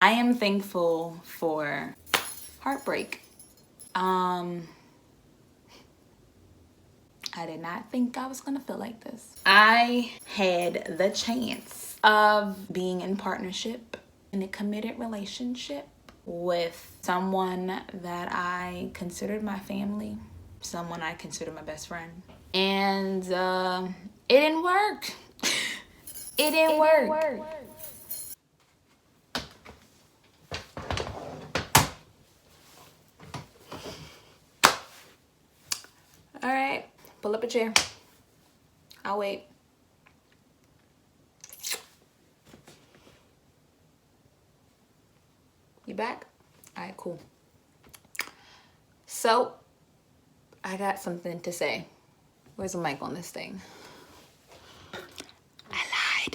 I am thankful for heartbreak. I did not think I was gonna feel like this. I had the chance of being in partnership in a committed relationship with someone that I considered my family, someone I consider my best friend. And it didn't work. It didn't work. All right, pull up a chair. I'll wait. You back? All right, cool. So, I got something to say. Where's the mic on this thing? I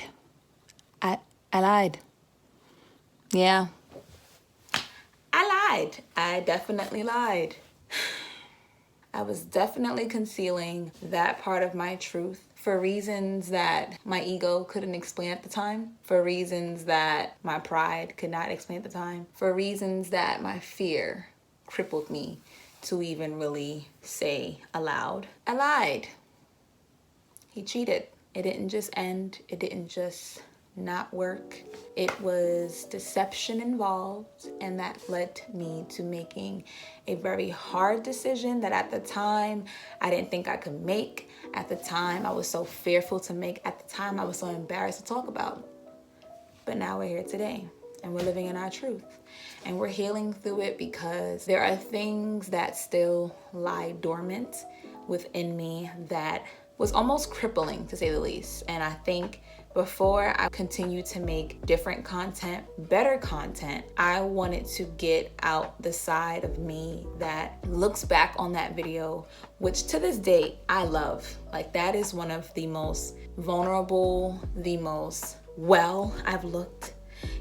lied. I lied. Yeah. I lied. I definitely lied. I was definitely concealing that part of my truth for reasons that my ego couldn't explain at the time, for reasons that my pride could not explain at the time, for reasons that my fear crippled me to even really say aloud. I lied. He cheated. It didn't just end. It didn't just not work. It was deception involved, and that led me to making a very hard decision that at the time I didn't think I could make. At the time I was so fearful to make. At the time I was so embarrassed to talk about. But now we're here today, and we're living in our truth, and we're healing through it because there are things that still lie dormant within me that was almost crippling, to say the least. And I think before I continue to make different content, better content, I wanted to get out the side of me that looks back on that video, which to this day I love. Like, that is one of the most vulnerable, the most I've looked.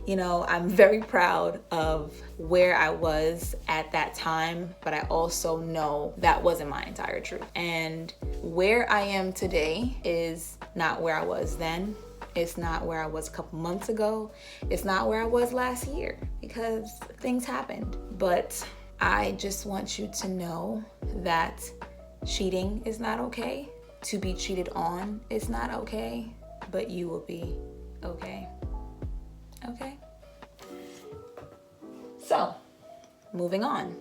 You know, I'm very proud of where I was at that time, but I also know that wasn't my entire truth. And where I am today is not where I was then. It's not where I was a couple months ago. It's not where I was last year, because things happened. But I just want you to know that cheating is not okay. To be cheated on is not okay, but you will be okay. Okay? So, moving on.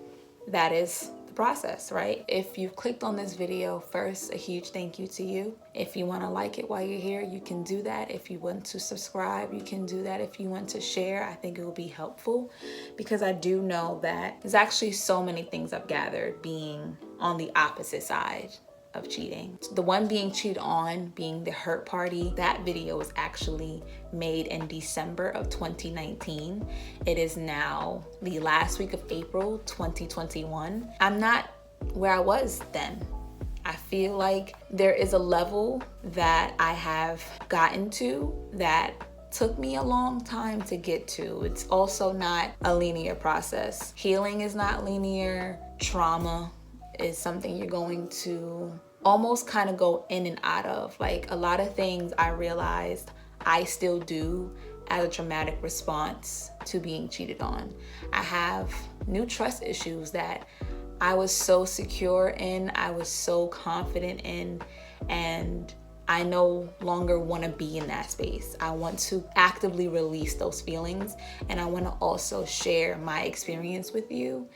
That is the process, right? If you've clicked on this video, first, a huge thank you to you. If you want to like it while you're here, you can do that. If you want to subscribe, you can do that. If you want to share, I think it will be helpful, because I do know that there's actually so many things I've gathered being on the opposite side of cheating. The one being cheated on, being the hurt party, that video was actually made in December of 2019. It is now the last week of April 2021. I'm not where I was then. I feel like there is a level that I have gotten to that took me a long time to get to. It's also not a linear process. Healing is not linear. Trauma is something you're going to almost kind of go in and out of. Like, a lot of things I realized I still do as a traumatic response to being cheated on. I have new trust issues that I was so secure in, I was so confident in, and I no longer want to be in that space. I want to actively release those feelings, and I want to also share my experience with you,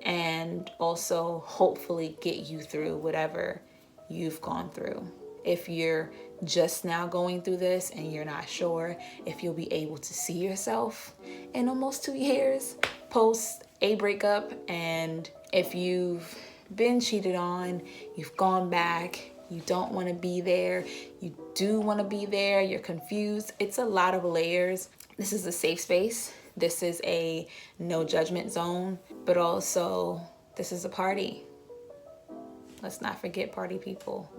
and also hopefully get you through whatever you've gone through. If you're just now going through this and you're not sure if you'll be able to see yourself in almost 2 years post a breakup, and if you've been cheated on, you've gone back, you don't want to be there, you do want to be there, you're confused, it's a lot of layers. This is a safe space. This is a no judgment zone, but also this is a party. Let's not forget party people,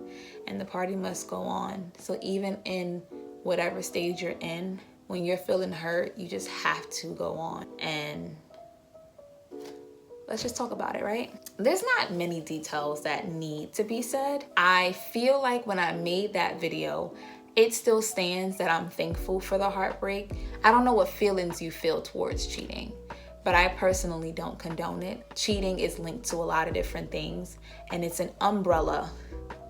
and the party must go on. So even in whatever stage you're in, when you're feeling hurt, you just have to go on, and let's just talk about it, right? There's not many details that need to be said. I feel like when I made that video, it still stands that I'm thankful for the heartbreak. I don't know what feelings you feel towards cheating, but I personally don't condone it. Cheating is linked to a lot of different things, and it's an umbrella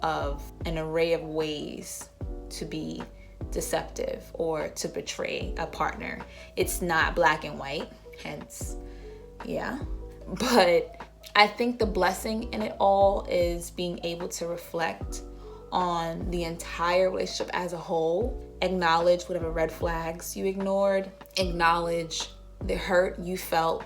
of an array of ways to be deceptive or to betray a partner. It's not black and white, hence, yeah. But I think the blessing in it all is being able to reflect on the entire relationship as a whole, acknowledge whatever red flags you ignored, acknowledge the hurt you felt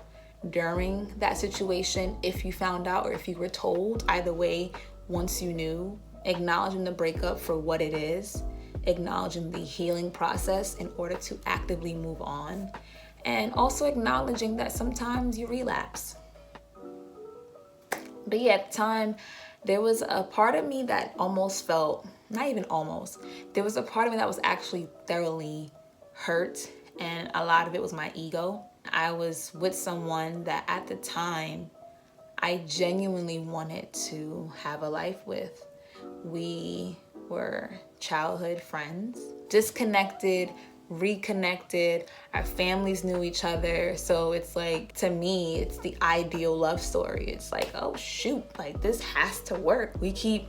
during that situation, if you found out or if you were told, either way, once you knew, acknowledging the breakup for what it is, acknowledging the healing process in order to actively move on, and also acknowledging that sometimes you relapse. But yeah, at the time, there was a part of me that almost felt, not even almost, there was a part of me that was actually thoroughly hurt, and a lot of it was my ego. I was with someone that at the time I genuinely wanted to have a life with. We were childhood friends, disconnected, reconnected, our families knew each other. So it's like, to me, it's the ideal love story. It's like, oh shoot, like this has to work. We keep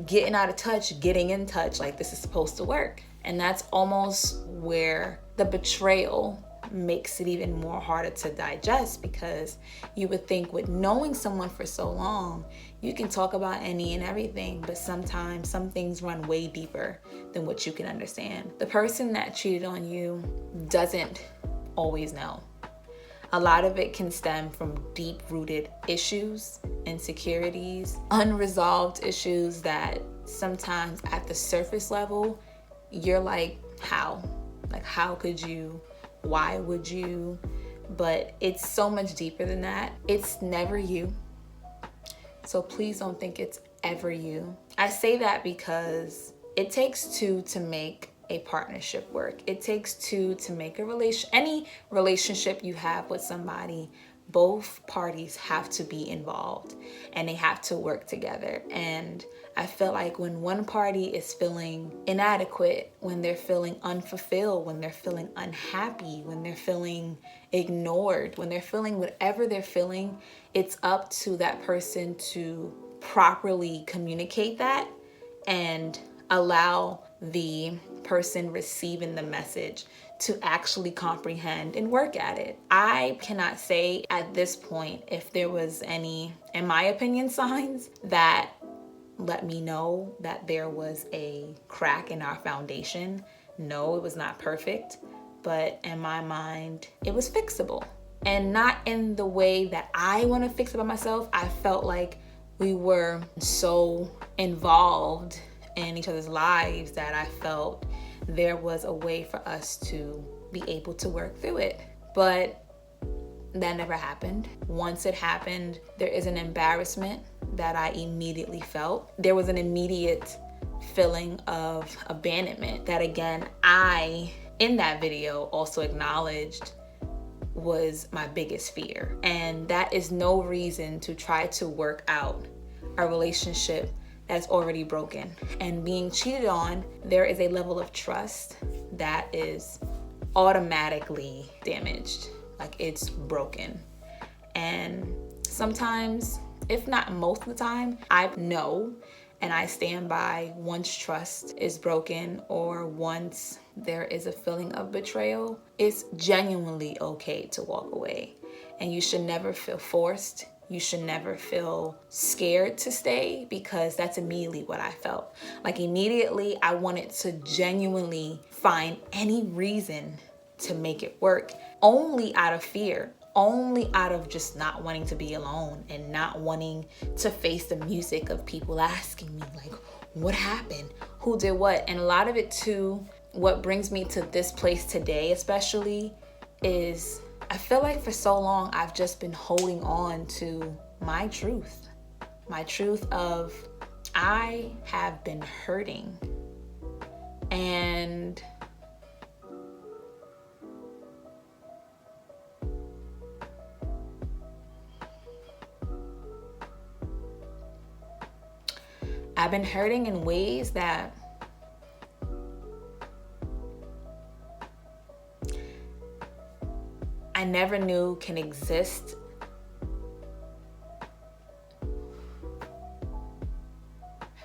getting out of touch, getting in touch, like this is supposed to work. And that's almost where the betrayal makes it even more harder to digest, because you would think with knowing someone for so long, you can talk about any and everything, but sometimes some things run way deeper than what you can understand. The person that cheated on you doesn't always know. A lot of it can stem from deep-rooted issues, insecurities, unresolved issues that sometimes at the surface level, you're like, how? Like, how could you? Why would you? But it's so much deeper than that. It's never you. So please don't think it's ever you. I say that because it takes two to make a partnership work. It takes two to make any relationship you have with somebody. Both parties have to be involved and they have to work together. And I feel like when one party is feeling inadequate, when they're feeling unfulfilled, when they're feeling unhappy, when they're feeling ignored, when they're feeling whatever they're feeling, it's up to that person to properly communicate that and allow the person receiving the message to actually comprehend and work at it. I cannot say at this point if there was any, in my opinion, signs that let me know that there was a crack in our foundation. No, it was not perfect, but in my mind, it was fixable. And not in the way that I want to fix it by myself. I felt like we were so involved in each other's lives that I felt there was a way for us to be able to work through it. But that never happened. Once it happened, there is an embarrassment that I immediately felt. There was an immediate feeling of abandonment that, again, I, in that video, also acknowledged was my biggest fear. And that is no reason to try to work out a relationship that's already broken. And being cheated on, there is a level of trust that is automatically damaged. Like, it's broken. And sometimes, if not most of the time, I know and I stand by, once trust is broken or once there is a feeling of betrayal, it's genuinely okay to walk away. And you should never feel forced. You should never feel scared to stay, because that's immediately what I felt. Like, immediately I wanted to genuinely find any reason to make it work, only out of fear, only out of just not wanting to be alone and not wanting to face the music of people asking me, like, what happened? Who did what? And a lot of it too, what brings me to this place today especially, is I feel like for so long I've just been holding on to my truth of I have been hurting. And I've been hurting in ways that never knew can exist.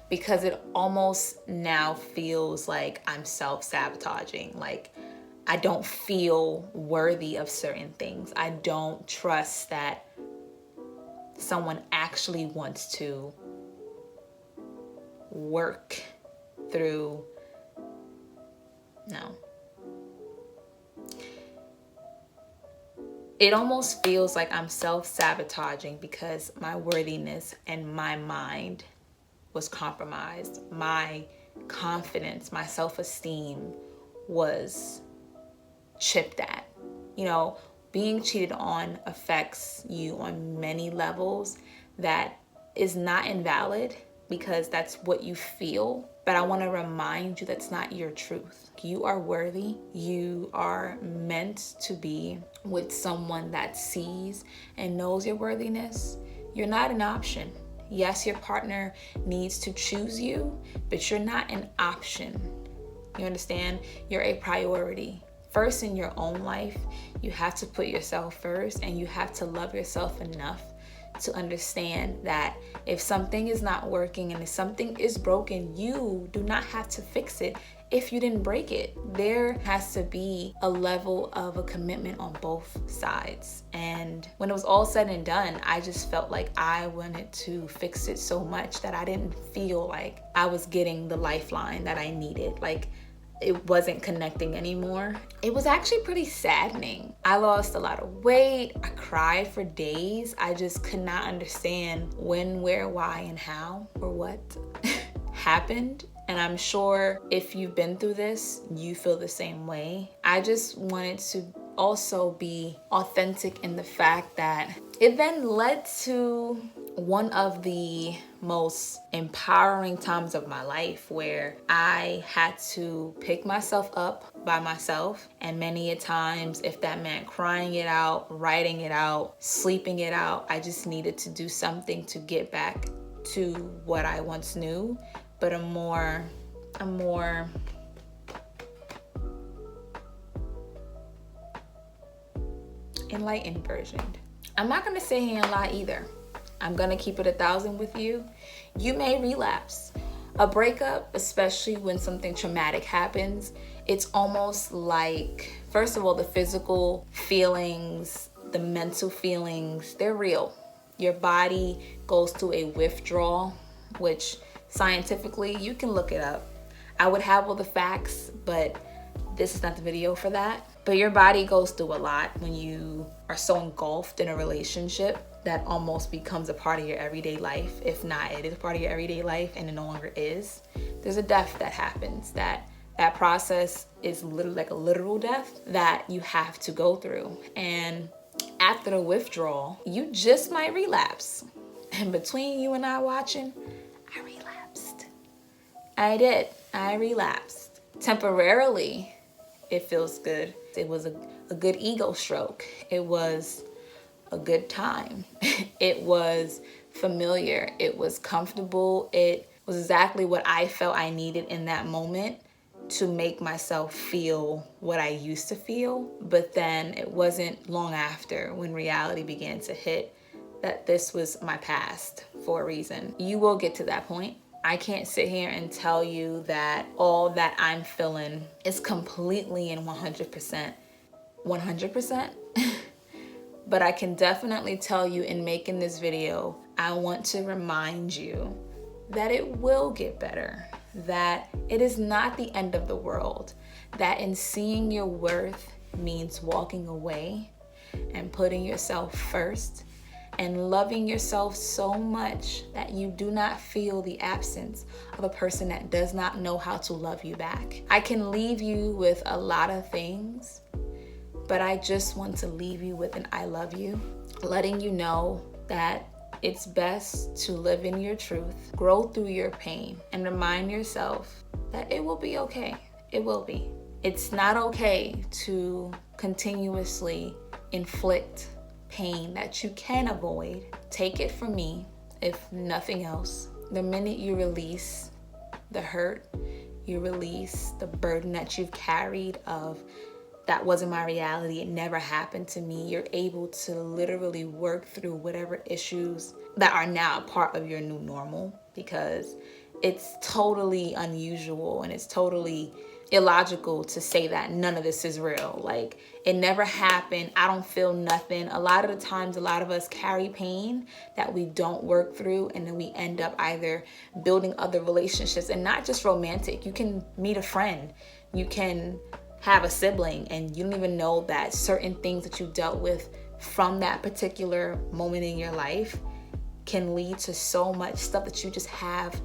Because it almost now feels like I'm self-sabotaging. Like, I don't feel worthy of certain things. I don't trust that someone actually wants to work through. No. It almost feels like I'm self-sabotaging because my worthiness and my mind was compromised. My confidence, my self-esteem was chipped at. You know, being cheated on affects you on many levels that is not invalid because that's what you feel. But I want to remind you that's not your truth. You are worthy. You are meant to be with someone that sees and knows your worthiness. You're not an option. Yes, your partner needs to choose you, but you're not an option. You understand? You're a priority. First in your own life, you have to put yourself first, and you have to love yourself enough to understand that if something is not working and if something is broken, you do not have to fix it if you didn't break it. There has to be a level of a commitment on both sides. And when it was all said and done, I just felt like I wanted to fix it so much that I didn't feel like I was getting the lifeline that I needed. Like, it wasn't connecting anymore. It was actually pretty saddening. I lost a lot of weight. I cried for days. I just could not understand when, where, why, and how, or what happened. And I'm sure if you've been through this, you feel the same way. I just wanted to also be authentic in the fact that it then led to one of the most empowering times of my life where I had to pick myself up by myself. And many a times, if that meant crying it out, writing it out, sleeping it out, I just needed to do something to get back to what I once knew, but a more enlightened version. I'm not gonna sit here and lie either. I'm gonna keep it 1,000 with you. You may relapse. A breakup, especially when something traumatic happens, it's almost like, first of all, the physical feelings, the mental feelings, they're real. Your body goes through a withdrawal, which scientifically, you can look it up. I would have all the facts, but this is not the video for that. But your body goes through a lot when you are so engulfed in a relationship that almost becomes a part of your everyday life. If not, it is a part of your everyday life and it no longer is. There's a death that happens. That process is literally like a literal death that you have to go through. And after the withdrawal, you just might relapse. And between you and I watching, I relapsed. I did. I relapsed. Temporarily, it feels good. It was a good ego stroke. It was a good time. It was familiar. It was comfortable. It was exactly what I felt I needed in that moment to make myself feel what I used to feel. But then it wasn't long after when reality began to hit that this was my past for a reason. You will get to that point. I can't sit here and tell you that all that I'm feeling is completely and 100%. But I can definitely tell you in making this video, I want to remind you that it will get better, that it is not the end of the world, that in seeing your worth means walking away and putting yourself first and loving yourself so much that you do not feel the absence of a person that does not know how to love you back. I can leave you with a lot of things, but I just want to leave you with an I love you, letting you know that it's best to live in your truth, grow through your pain, and remind yourself that it will be okay. It will be. It's not okay to continuously inflict pain that you can avoid. Take it from me, if nothing else. The minute you release the hurt, you release the burden that you've carried of that wasn't my reality. It never happened to me. You're able to literally work through whatever issues that are now a part of your new normal, because it's totally unusual and it's totally illogical to say that none of this is real. Like, it never happened. I don't feel nothing. A lot of the times, a lot of us carry pain that we don't work through, and then we end up either building other relationships, and not just romantic. You can meet a friend, you can have a sibling, and you don't even know that certain things that you dealt with from that particular moment in your life can lead to so much stuff that you just have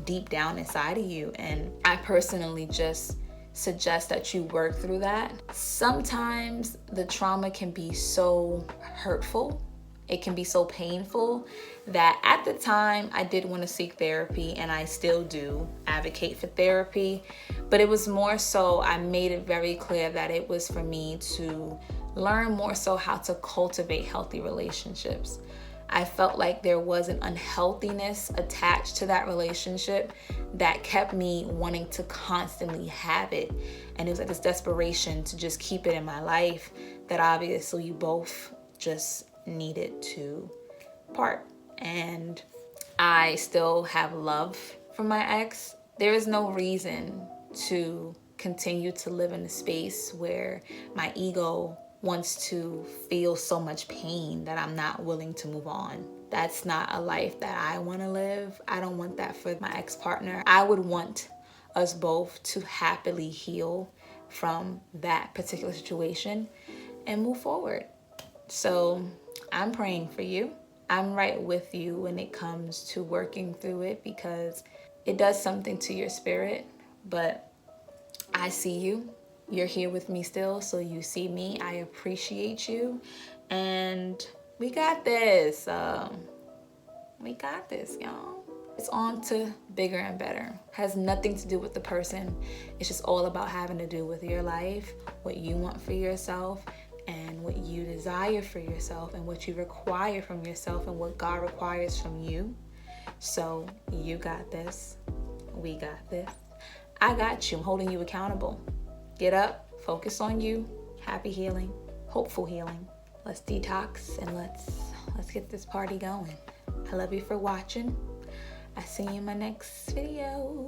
deep down inside of you. And I personally just suggest that you work through that. Sometimes the trauma can be so hurtful, it can be so painful, that at the time I did want to seek therapy, and I still do advocate for therapy, but it was more so I made it very clear that it was for me to learn more so how to cultivate healthy relationships. I felt like there was an unhealthiness attached to that relationship that kept me wanting to constantly have it. And it was like this desperation to just keep it in my life that obviously you both just needed to part. And I still have love for my ex. There is no reason to continue to live in a space where my ego wants to feel so much pain that I'm not willing to move on. That's not a life that I want to live. I don't want that for my ex-partner. I would want us both to happily heal from that particular situation and move forward. So I'm praying for you. I'm right with you when it comes to working through it, because it does something to your spirit, but I see you. You're here with me still, so you see me. I appreciate you, and we got this. We got this, y'all. It's on to bigger and better. Has nothing to do with the person. It's just all about having to do with your life, what you want for yourself, and what you desire for yourself, and what you require from yourself, and what God requires from you. So you got this. We got this. I got you. I'm holding you accountable. Get up, focus on you, happy healing, hopeful healing. Let's detox and let's get this party going. I love you for watching. I see you in my next video.